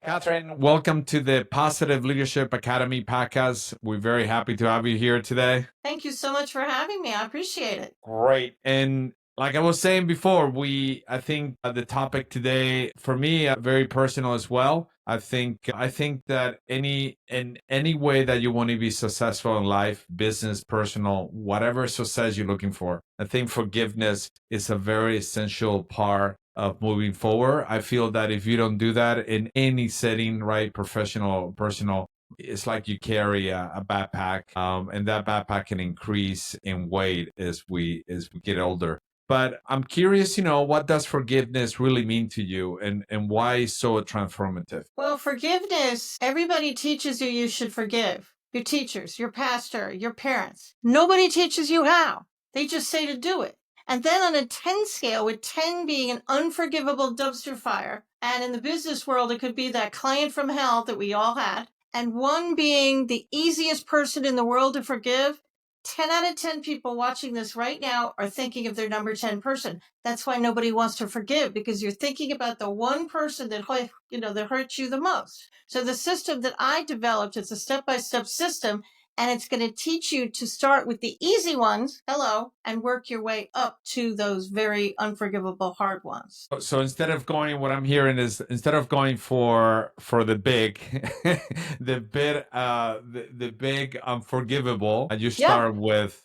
Katharine, welcome to the Positive Leadership Academy podcast. We're very happy to have you here today. Thank you so much for having me. I appreciate it. Great. And like I was saying before, I think the topic today, for me, very personal as well. I think that in any way that you want to be successful in life, business, personal, whatever success you're looking for, I think forgiveness is a very essential part of moving forward. I feel that if you don't do that in any setting, right, professional, personal, it's like you carry a backpack, and that backpack can increase in weight as we get older. But I'm curious, what does forgiveness really mean to you, and why is so transformative? Well, forgiveness, everybody teaches you should forgive. Your teachers, your pastor, your parents. Nobody teaches you how. They just say to do it. And then on a 10 scale, with 10 being an unforgivable dumpster fire, and in the business world, it could be that client from hell that we all had, and 1 being the easiest person in the world to forgive, 10 out of 10 people watching this right now are thinking of their number 10 person. That's why nobody wants to forgive, because you're thinking about the one person that hurts you the most. So the system that I developed, it's a step-by-step system, and it's going to teach you to start with the easy ones, and work your way up to those very unforgivable hard ones. So instead of going, what I'm hearing is instead of going for the big, the big unforgivable, you start with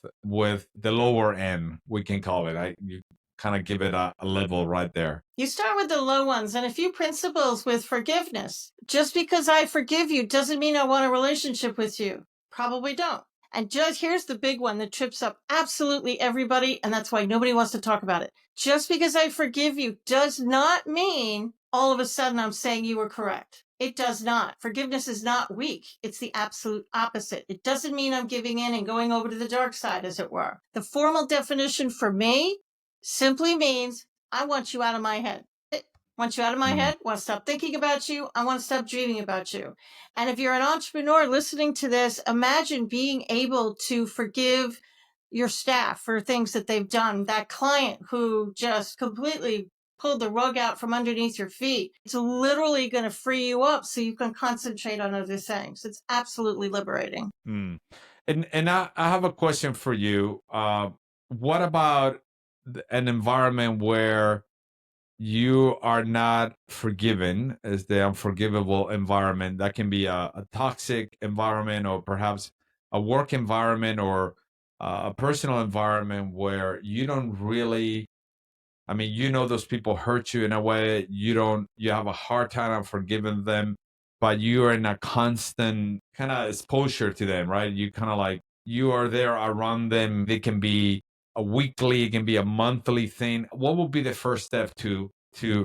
the lower end. We can call it. You kind of give it a level right there. You start with the low ones, and a few principles with forgiveness. Just because I forgive you doesn't mean I want a relationship with you. Probably don't. And just here's the big one that trips up absolutely everybody, and that's why nobody wants to talk about it. Just because I forgive you does not mean all of a sudden I'm saying you were correct. It does not. Forgiveness is not weak. It's the absolute opposite. It doesn't mean I'm giving in and going over to the dark side, as it were. The formal definition for me simply means I want you out of my head. Want you out of my head, want to stop thinking about you, I want to stop dreaming about you. And if you're an entrepreneur listening to this, imagine being able to forgive your staff for things that they've done, that client who just completely pulled the rug out from underneath your feet. It's literally going to free you up so you can concentrate on other things. It's absolutely liberating. And I have a question for you. What about an environment where you are not forgiven, as the unforgivable environment? That can be a toxic environment, or perhaps a work environment, or a personal environment where you don't really, those people hurt you in a way, you have a hard time forgiving them, but you are in a constant kind of exposure to them, right? You kind of like, you are there around them. It can be a weekly, it can be a monthly thing. What would be the first step to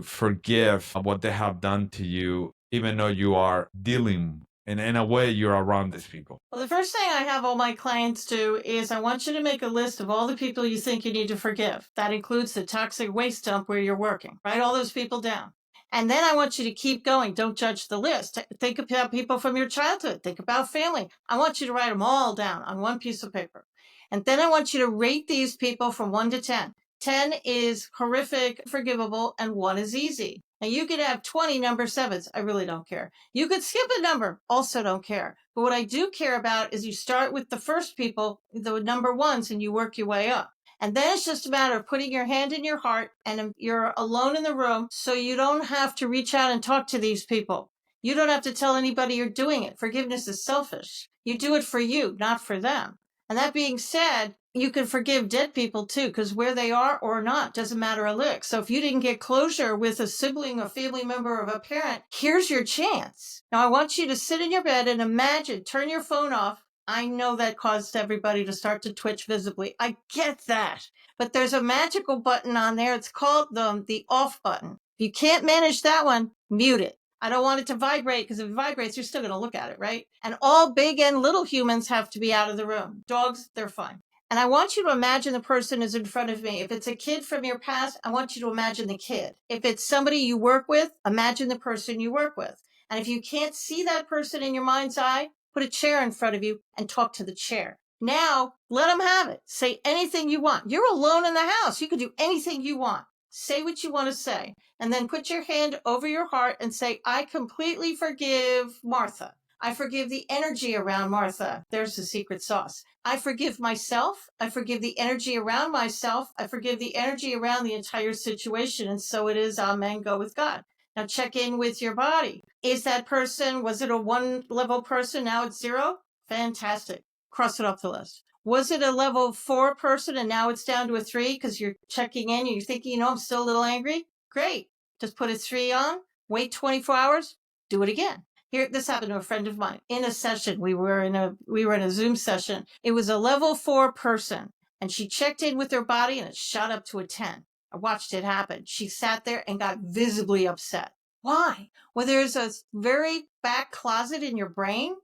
forgive what they have done to you, even though you are dealing in a way you're around these people? Well, the first thing I have all my clients do is I want you to make a list of all the people you think you need to forgive. That includes the toxic waste dump where you're working. Write all those people down. And then I want you to keep going. Don't judge the list. Think about people from your childhood. Think about family. I want you to write them all down on one piece of paper. And then I want you to rate these people from 1 to 10. 10 is horrific, forgivable, and 1 is easy. Now, you could have 20 number 7s. I really don't care. You could skip a number. Also don't care. But what I do care about is you start with the first people, the number 1s, and you work your way up. And then it's just a matter of putting your hand in your heart, and you're alone in the room, so you don't have to reach out and talk to these people. You don't have to tell anybody you're doing it. Forgiveness is selfish. You do it for you, not for them. And that being said, you can forgive dead people too, because where they are or not doesn't matter a lick. So if you didn't get closure with a sibling, a family member, of a parent, here's your chance. Now, I want you to sit in your bed and imagine, turn your phone off. I know that caused everybody to start to twitch visibly. I get that. But there's a magical button on there. It's called the off button. If you can't manage that one, mute it. I don't want it to vibrate, because if it vibrates, you're still going to look at it, right? And all big and little humans have to be out of the room. Dogs, they're fine. And I want you to imagine the person is in front of me. If it's a kid from your past, I want you to imagine the kid. If it's somebody you work with, imagine the person you work with. And if you can't see that person in your mind's eye, put a chair in front of you and talk to the chair. Now, let them have it. Say anything you want. You're alone in the house. You can do anything you want. Say what you want to say, and then put your hand over your heart and say, I completely forgive Martha. I forgive the energy around Martha. There's the secret sauce. I forgive myself. I forgive the energy around myself. I forgive the energy around the entire situation. And so it is. Amen. Go with God. Now check in with your body. Is that person, was it a 1 level person? Now it's 0? Fantastic. Cross it off the list. Was it a level 4 person and now it's down to a 3 because you're checking in and you're thinking, I'm still a little angry? Great. Just put a 3 on, wait 24 hours, do it again. Here, this happened to a friend of mine in a session. We were in a Zoom session. It was a level 4 person, and she checked in with her body, and it shot up to a 10. I watched it happen. She sat there and got visibly upset. Why? Well, there's a very back closet in your brain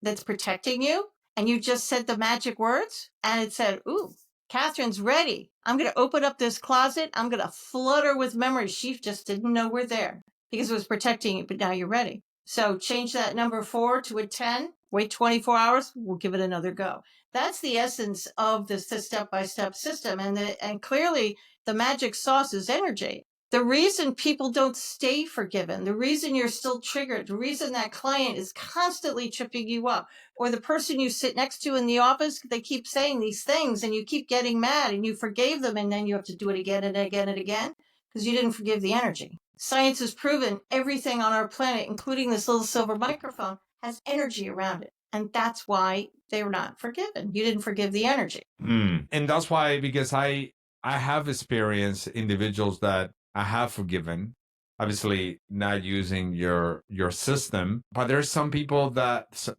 that's protecting you, and you just said the magic words, and it said, "Ooh, Catherine's ready. I'm going to open up this closet. I'm going to flood her with memories she just didn't know were there because it was protecting you, but now you're ready." So change that number 4 to a 10, wait 24 hours, we'll give it another go. That's the essence of the step-by-step system. And clearly the magic sauce is energy. The reason people don't stay forgiven, the reason you're still triggered, the reason that client is constantly tripping you up, or the person you sit next to in the office, they keep saying these things and you keep getting mad and you forgave them and then you have to do it again and again and again because you didn't forgive the energy. Science has proven everything on our planet, including this little silver microphone, has energy around it. And that's why they were not forgiven. You didn't forgive the energy. And that's why, because I have experienced individuals that I have forgiven, obviously not using your system, but there's some people that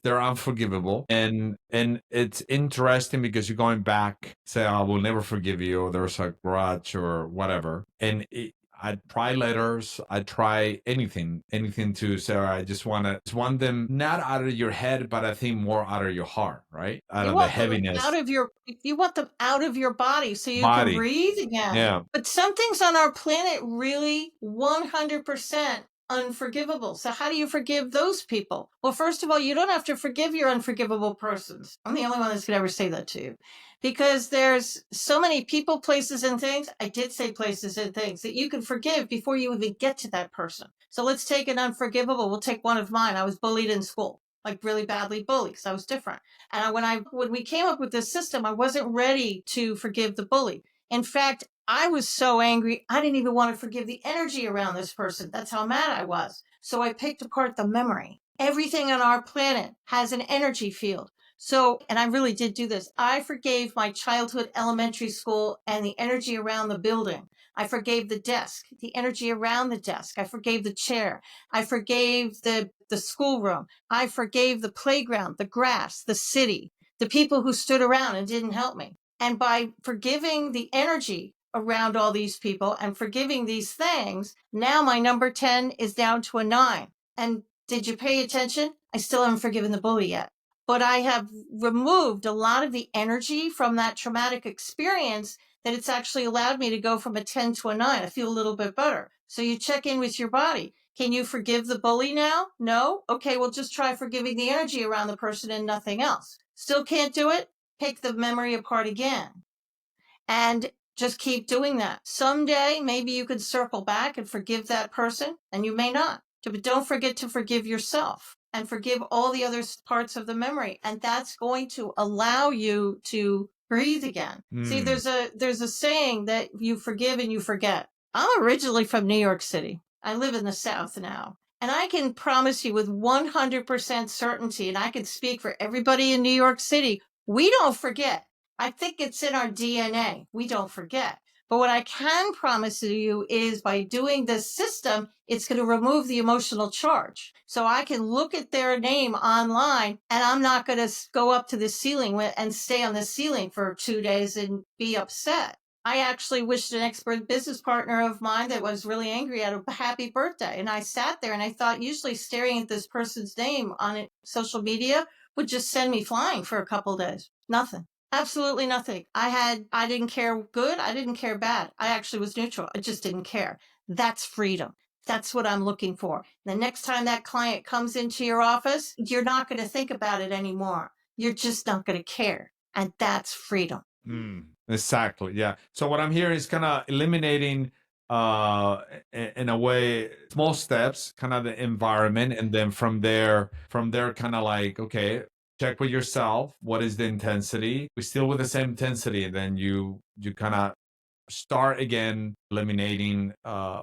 they're unforgivable, and it's interesting because you're going back, say, I will never forgive you, or there's a grudge or whatever, and I try letters, I try anything to say, I just want them not out of your head, but I think more out of your heart, right? Out of the heaviness. You want them out of your body so you Body. can breathe again. Yeah. But some things on our planet really 100% unforgivable. So how do you forgive those people? Well, first of all, you don't have to forgive your unforgivable persons. I'm the only one that's going to ever say that to you. Because there's so many people, places, and things. I did say places and things that you can forgive before you even get to that person. So let's take an unforgivable. We'll take one of mine. I was bullied in school, like really badly bullied because I was different. And when we came up with this system, I wasn't ready to forgive the bully. In fact, I was so angry, I didn't even want to forgive the energy around this person. That's how mad I was. So I picked apart the memory. Everything on our planet has an energy field. So, and I really did do this. I forgave my childhood elementary school and the energy around the building. I forgave the desk, the energy around the desk. I forgave the chair. I forgave the schoolroom. I forgave the playground, the grass, the city, the people who stood around and didn't help me. And by forgiving the energy around all these people and forgiving these things, now my number 10 is down to a 9. And did you pay attention? I still haven't forgiven the bully yet. But I have removed a lot of the energy from that traumatic experience that it's actually allowed me to go from a 10 to a 9. I feel a little bit better. So you check in with your body. Can you forgive the bully now? No? Okay, well, just try forgiving the energy around the person and nothing else. Still can't do it? Pick the memory apart again. And just keep doing that. Someday, maybe you could circle back and forgive that person, and you may not. But don't forget to forgive yourself and forgive all the other parts of the memory. And that's going to allow you to breathe again. See, there's a saying that you forgive and you forget. I'm originally from New York City. I live in the South now. And I can promise you with 100% certainty, and I can speak for everybody in New York City, we don't forget. I think it's in our DNA. We don't forget. But what I can promise you is by doing this system, it's going to remove the emotional charge. So I can look at their name online and I'm not going to go up to the ceiling and stay on the ceiling for 2 days and be upset. I actually wished an expert business partner of mine that was really angry at a happy birthday. And I sat there and I thought usually staring at this person's name on social media would just send me flying for a couple of days. Nothing. Absolutely nothing. I didn't care good. I didn't care bad. I actually was neutral. I just didn't care. That's freedom. That's what I'm looking for. The next time that client comes into your office, you're not going to think about it anymore. You're just not going to care. And that's freedom. Exactly. Yeah. So what I'm hearing is kind of eliminating in a way small steps, kind of the environment, and then from there kind of like, okay, check with yourself, what is the intensity? We still with the same intensity, and then you kind of start again eliminating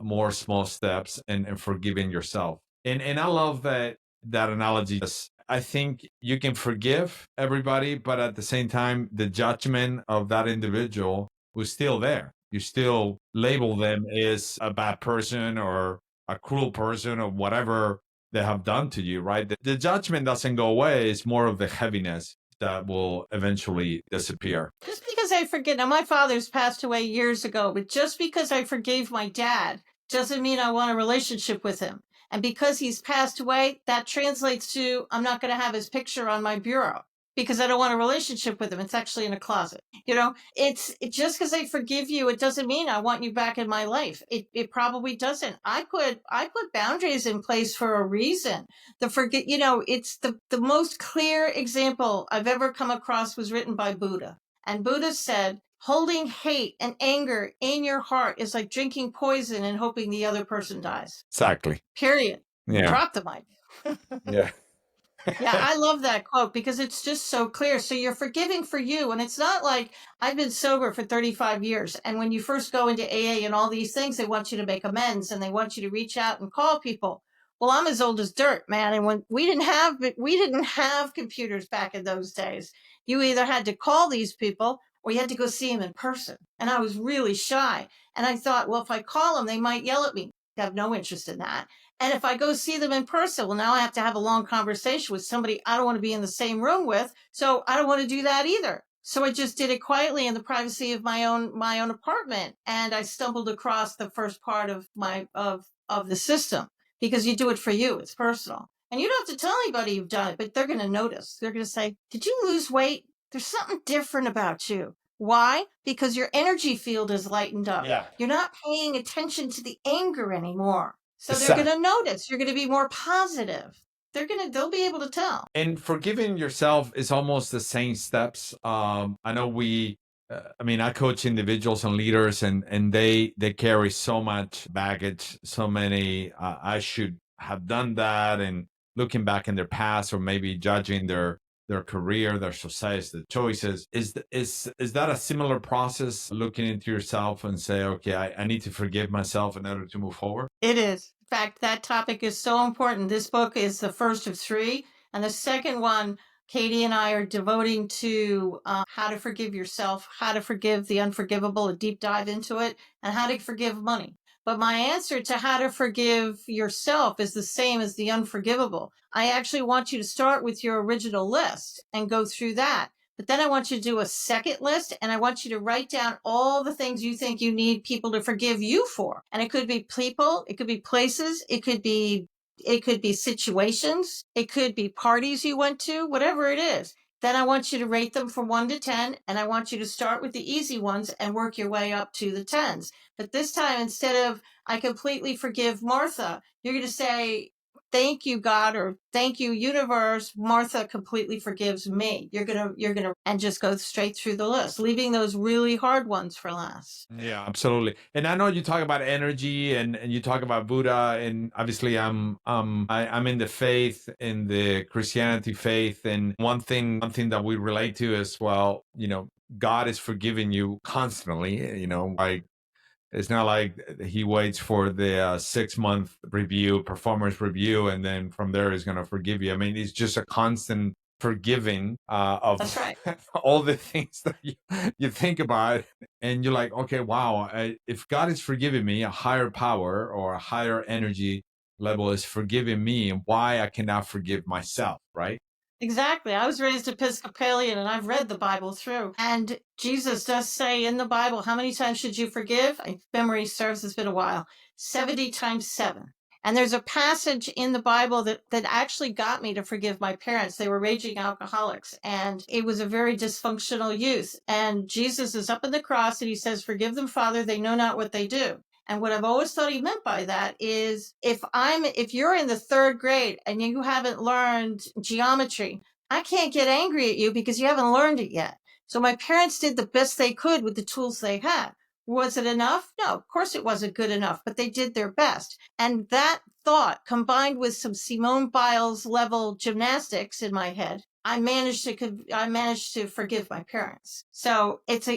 more small steps and forgiving yourself. And I love that analogy. I think you can forgive everybody, but at the same time, the judgment of that individual was still there. You still label them as a bad person or a cruel person or whatever they have done to you, right? The judgment doesn't go away. It's more of the heaviness that will eventually disappear. Just because I forget, now my father's passed away years ago, but just because I forgave my dad doesn't mean I want a relationship with him. And because he's passed away, that translates to I'm not going to have his picture on my bureau because I don't want a relationship with him. It's actually in a closet. It's just because I forgive you, it doesn't mean I want you back in my life. It probably doesn't. I put boundaries in place for a reason. It's the most clear example I've ever come across was written by Buddha. And Buddha said, holding hate and anger in your heart is like drinking poison and hoping the other person dies. Exactly. Period. Yeah. Drop the mic. Yeah. Yeah, I love that quote because it's just so clear. So you're forgiving for you. And it's not like I've been sober for 35 years. And when you first go into AA and all these things, they want you to make amends and they want you to reach out and call people. Well, I'm as old as dirt, man. And when we didn't have computers back in those days. You either had to call these people or you had to go see them in person. And I was really shy. And I thought, well, if I call them, they might yell at me. I have no interest in that. And if I go see them in person, well, now I have to have a long conversation with somebody I don't want to be in the same room with. So I don't want to do that either. So I just did it quietly in the privacy of my own apartment. And I stumbled across the first part of the system because you do it for you. It's personal. And you don't have to tell anybody you've done it, but they're going to notice. They're going to say, did you lose weight? There's something different about you. Why? Because your energy field is lightened up. Yeah. You're not paying attention to the anger anymore. So they're going to notice. You're going to be more positive. They'll be able to tell. And forgiving yourself is almost the same steps. I know I coach individuals and leaders, and they carry so much baggage, so many. I should have done that, and looking back in their past, or maybe judging their career, their success, the choices. Is that a similar process? Looking into yourself and say, okay, I need to forgive myself in order to move forward. It is. In fact, that topic is so important. This book is the first of 3. And the second one, Katie and I are devoting to how to forgive yourself, how to forgive the unforgivable, a deep dive into it, and how to forgive money. But my answer to how to forgive yourself is the same as the unforgivable. I actually want you to start with your original list and go through that. But then I want you to do a second list and I want you to write down all the things you think you need people to forgive you for. And it could be people, it could be places, it could be situations, it could be parties you went to, whatever it is. Then I want you to rate them from 1 to 10, and I want you to start with the easy ones and work your way up to the 10s. But this time, instead of I completely forgive Martha, you're going to say, thank you, God, or thank you, universe. Martha completely forgives me. You're gonna, and just go straight through the list, leaving those really hard ones for last. Yeah, absolutely. And I know you talk about energy and you talk about Buddha, and obviously I'm in the faith, in the Christianity faith, and one thing that we relate to is, well, God is forgiving you constantly. Like it's not like he waits for the 6-month performance review, and then from there he's going to forgive you. I mean, it's just a constant forgiving of That's right. all the things that you think about, and you're like, okay, wow, if God is forgiving me, a higher power or a higher energy level is forgiving me, and why I cannot forgive myself, right? Exactly. I was raised Episcopalian and I've read the Bible through. And Jesus does say in the Bible, how many times should you forgive? Memory serves, it's been a while. 70 times 7. And there's a passage in the Bible that actually got me to forgive my parents. They were raging alcoholics and it was a very dysfunctional youth. And Jesus is up in the cross and he says, forgive them, Father, they know not what they do. And what I've always thought he meant by that is if you're in the 3rd grade and you haven't learned geometry, I can't get angry at you because you haven't learned it yet. So my parents did the best they could with the tools they had. Was it enough? No, of course it wasn't good enough, but they did their best. And that thought combined with some Simone Biles level gymnastics in my head, I managed to forgive my parents. So this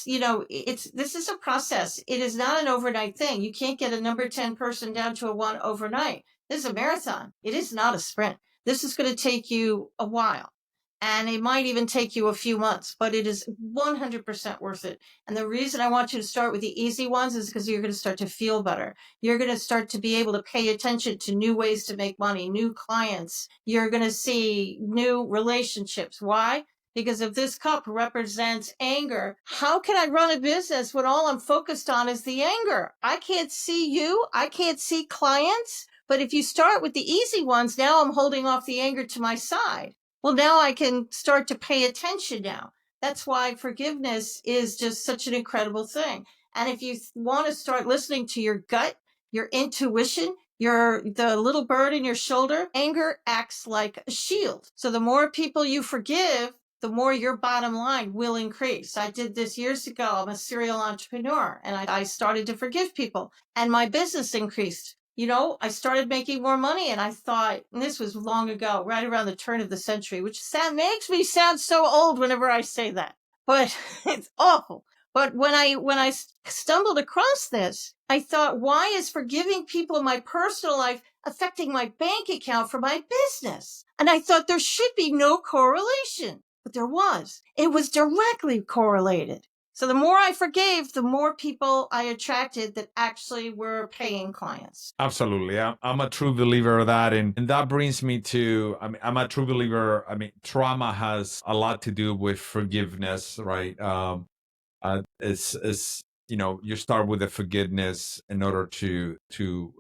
is a process. It is not an overnight thing. You can't get a number 10 person down to a 1 overnight. This is a marathon. It is not a sprint. This is going to take you a while. And it might even take you a few months, but it is 100% worth it. And the reason I want you to start with the easy ones is because you're going to start to feel better. You're going to start to be able to pay attention to new ways to make money, new clients. You're going to see new relationships. Why? Because if this cup represents anger, how can I run a business when all I'm focused on is the anger? I can't see you. I can't see clients. But if you start with the easy ones, now I'm holding off the anger to my side. Well, now I can start to pay attention now. That's why forgiveness is just such an incredible thing. And if you want to start listening to your gut, your intuition, the little bird in your shoulder, anger acts like a shield. So the more people you forgive, the more your bottom line will increase. I did this years ago. I'm a serial entrepreneur, and I started to forgive people, and my business increased. I started making more money, and I thought, and this was long ago, right around the turn of the century, which makes me sound so old whenever I say that, but it's awful. But when I stumbled across this, I thought, why is forgiving people in my personal life affecting my bank account for my business? And I thought there should be no correlation, but there was. It was directly correlated. So the more I forgave, the more people I attracted that actually were paying clients. Absolutely. I'm a true believer of that. And that brings me to, I'm a true believer. Trauma has a lot to do with forgiveness, right? It's you start with the forgiveness in order to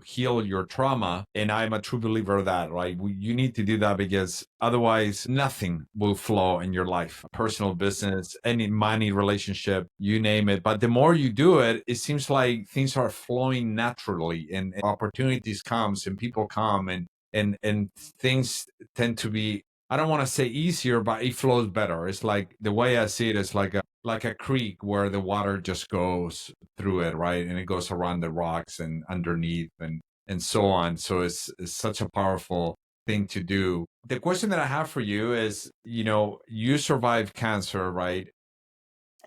heal your trauma, and I'm a true believer of that, right? You need to do that because otherwise nothing will flow in your life, personal, business, any money, relationship, you name it. But the more you do it, it seems like things are flowing naturally, and opportunities comes and people come, and things tend to be, I don't want to say easier, but it flows better. It's like, the way I see it is like a creek where the water just goes through it, right? And it goes around the rocks and underneath and so on. So it's such a powerful thing to do. The question that I have for you is, you survived cancer, right?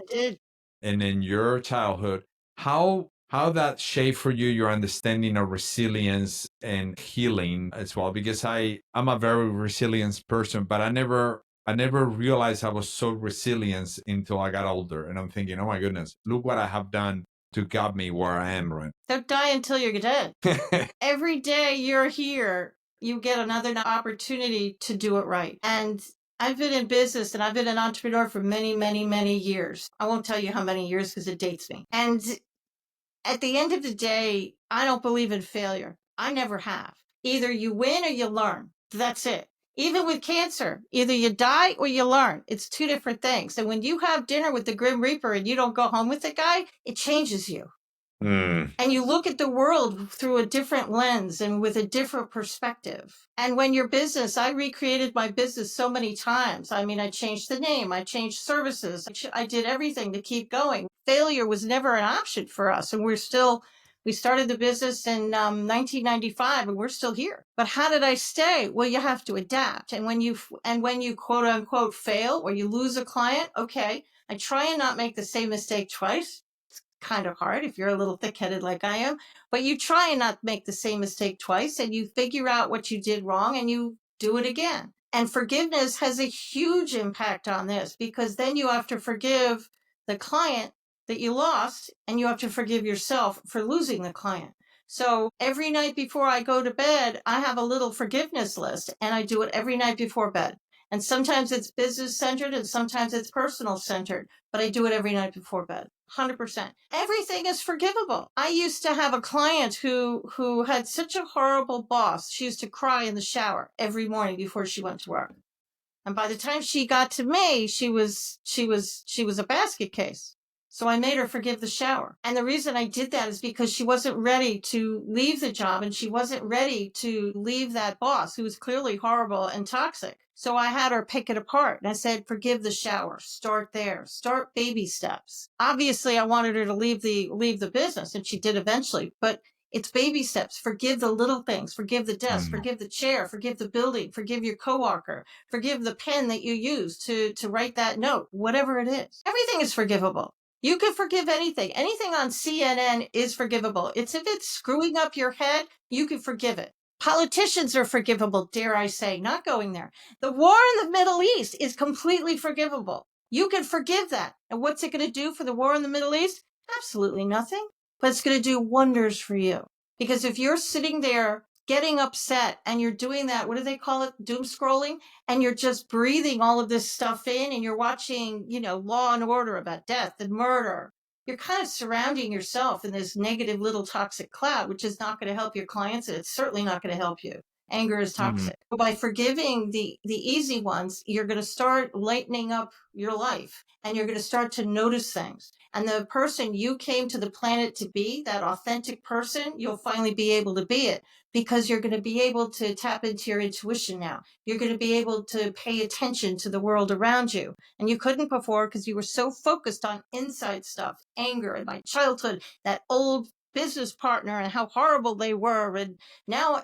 I did. And in your childhood, how that shaped for you your understanding of resilience and healing as well? Because I'm a very resilient person, but I never realized I was so resilient until I got older. And I'm thinking, oh my goodness, look what I have done to got me where I am right. Don't die until you're dead. Every day you're here, you get another opportunity to do it right. And I've been in business and I've been an entrepreneur for many, many, many years. I won't tell you how many years because it dates me. And at the end of the day, I don't believe in failure. I never have. Either you win or you learn. That's it. Even with cancer, either you die or you learn. It's two different things. And when you have dinner with the Grim Reaper and you don't go home with the guy, it changes you. And you look at the world through a different lens and with a different perspective. And when your business, I recreated my business so many times. I mean, I changed the name, I changed services, I did everything to keep going. Failure was never an option for us. And we started the business in 1995 and we're still here. But how did I stay? Well, you have to adapt. And when you quote unquote fail or you lose a client, okay, I try and not make the same mistake twice. Kind of hard if you're a little thick-headed like I am, but you try and not make the same mistake twice, and you figure out what you did wrong and you do it again. And forgiveness has a huge impact on this, because then you have to forgive the client that you lost, and you have to forgive yourself for losing the client. So every night before I go to bed, I have a little forgiveness list, and I do it every night before bed. And sometimes it's business centered and sometimes it's personal centered, but I do it every night before bed. 100%. Everything is forgivable. I used to have a client who had such a horrible boss. She used to cry in the shower every morning before she went to work. And by the time she got to me, she was a basket case. So I made her forgive the shower. And the reason I did that is because she wasn't ready to leave the job and she wasn't ready to leave that boss who was clearly horrible and toxic. So I had her pick it apart and I said, forgive the shower, start there, start baby steps. Obviously I wanted her to leave the business and she did eventually, but it's baby steps. Forgive the little things, forgive the desk, Mm. forgive the chair, forgive the building, forgive your coworker, forgive the pen that you used to write that note, whatever it is. Everything is forgivable. You can forgive anything. Anything on CNN is forgivable. It's if it's screwing up your head, you can forgive it. Politicians are forgivable, dare I say, not going there. The war in the Middle East is completely forgivable. You can forgive that. And what's it going to do for the war in the Middle East? Absolutely nothing. But it's going to do wonders for you. Because if you're sitting there getting upset and you're doing that, what do they call it? Doom scrolling? And you're just breathing all of this stuff in and you're watching, Law and Order about death and murder. You're kind of surrounding yourself in this negative little toxic cloud, which is not going to help your clients. And it's certainly not going to help you. Anger is Mm. toxic. But by forgiving the easy ones, you're going to start lightening up your life and you're going to start to notice things. And the person you came to the planet to be, that authentic person, you'll finally be able to be it because you're going to be able to tap into your intuition now. You're going to be able to pay attention to the world around you. And you couldn't before because you were so focused on inside stuff, anger and my childhood, that old business partner and how horrible they were. And now,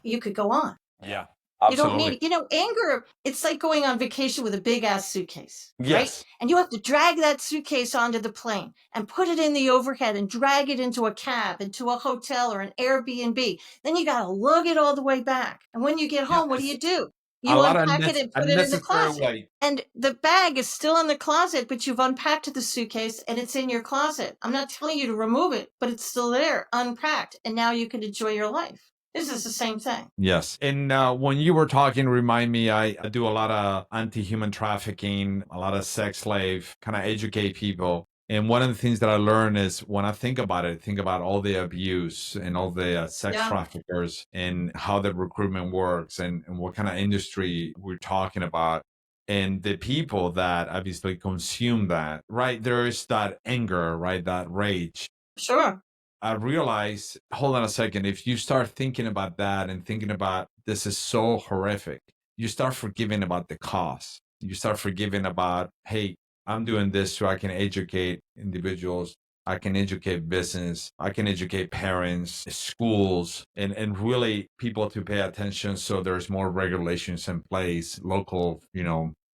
you could go on. Yeah, You don't need, absolutely. anger. It's like going on vacation with a big ass suitcase, right? Yes. And you have to drag that suitcase onto the plane and put it in the overhead and drag it into a cab, into a hotel or an Airbnb. Then you got to lug it all the way back. And when you get Yeah, home, what it's do? a You lot of unpack it and put it in the unnecessary closet. weight. And the bag is still in the closet, but you've unpacked the suitcase and it's in your closet. I'm not telling you to remove it, but it's still there, unpacked. And now you can enjoy your life. This is the same thing. Yes. And when you were talking, remind me, I do a lot of anti-human trafficking, a lot of sex slave, kind of educate people. And one of the things that I learned is when I think about it, think about all the abuse and all the sex Yeah. traffickers and how the recruitment works and what kind of industry we're talking about. And the people that obviously consume that, right? There is that anger, right? That rage. Sure. I realize, hold on a second, if you start thinking about that and thinking about this is so horrific, you start forgiving about the cause. You start forgiving about, hey, I'm doing this so I can educate individuals. I can educate business. I can educate parents, schools, and really people to pay attention so there's more regulations in place, local,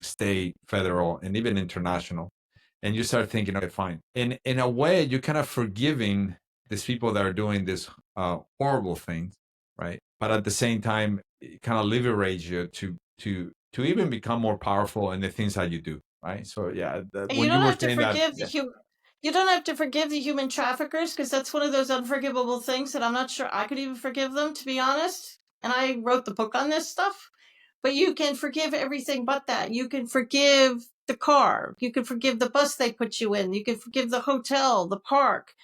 state, federal, and even international. And you start thinking, okay, fine. In a way, you're kind of forgiving these people that are doing these horrible things, right? But at the same time, it kind of liberates you to even become more powerful in the things that you do, right? So yeah, And when you were saying that, you don't have to forgive the human traffickers because that's one of those unforgivable things that I'm not sure I could even forgive them, to be honest. And I wrote the book on this stuff. But you can forgive everything but that. You can forgive the car. You can forgive the bus they put you in. You can forgive the hotel, the park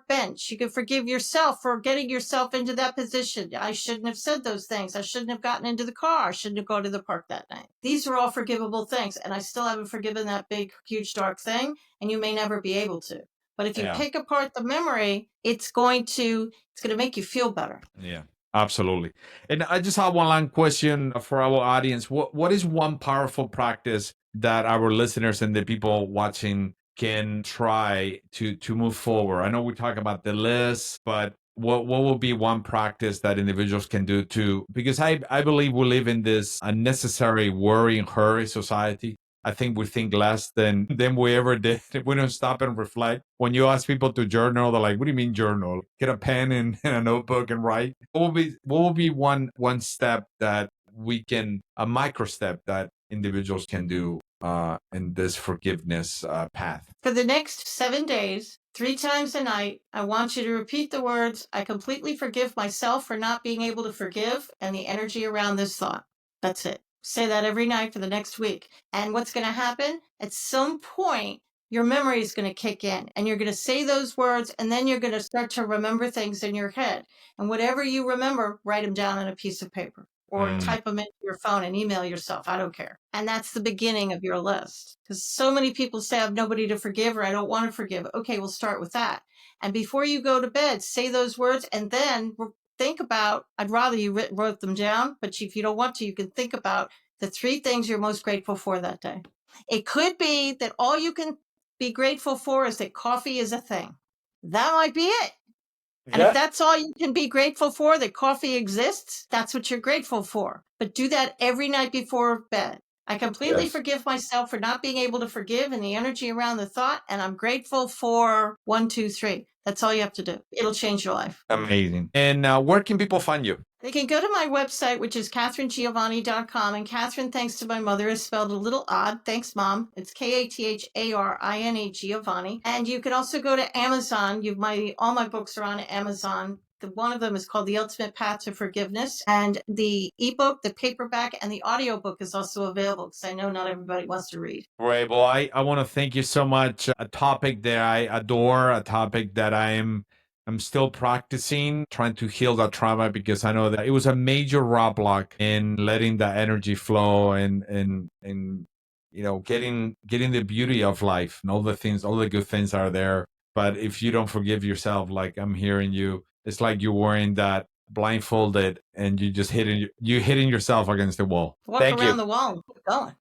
bench. You can forgive yourself for getting yourself into that position. I shouldn't have said those things. I shouldn't have gotten into the car. I shouldn't have gone to the park that night. These are all forgivable things. And I still haven't forgiven that big, huge, dark thing. And you may never be able to. But if you yeah, pick apart the memory, it's going to make you feel better. yeah, absolutely. And I just have one long question for our audience. What is one powerful practice that our listeners and the people watching can try to move forward? I know we talk about the list, but what will be one practice that individuals can do to, because I believe we live in this unnecessary worry and hurry society. I think we think less than we ever did. If we don't stop and reflect. When you ask people to journal, they're like, "What do you mean journal? Get a pen and a notebook and write." What will be one step that we can, a micro step that individuals can do in this forgiveness path? For the next 7 days, 3 times a night, I want you to repeat the words, I completely forgive myself for not being able to forgive, and the energy around this thought. That's it. Say that every night for the next week. And what's going to happen? At some point, your memory is going to kick in and you're going to say those words and then you're going to start to remember things in your head. And whatever you remember, write them down on a piece of paper. or type them into your phone and email yourself. I don't care. And that's the beginning of your list. Because so many people say, I have nobody to forgive or I don't want to forgive. Okay, we'll start with that. And before you go to bed, say those words and then think about, I'd rather you wrote them down, but if you don't want to, you can think about the 3 things you're most grateful for that day. It could be that all you can be grateful for is that coffee is a thing. That might be it. And if that's all you can be grateful for, that coffee exists, that's what you're grateful for. But do that every night before bed. I completely forgive myself for not being able to forgive and the energy around the thought. And I'm grateful for 1, 2, 3. That's all you have to do. It'll change your life. Amazing. And where can people find you? They can go to my website, which is KatharineGiovanni.com. And Katharine, thanks to my mother, is spelled a little odd. Thanks, Mom. It's Katharine Giovanni. And you can also go to Amazon. All my books are on Amazon. One of them is called The Ultimate Path to Forgiveness. And the ebook, the paperback, and the audiobook is also available because I know not everybody wants to read. Right. Well, I want to thank you so much. A topic that I adore, a topic that I'm still practicing, trying to heal that trauma, because I know that it was a major roadblock in letting that energy flow and getting the beauty of life and all the good things are there. But if you don't forgive yourself, like I'm hearing you, it's like you're wearing that blindfolded and you just hitting yourself against the wall. Walk around the wall and keep going.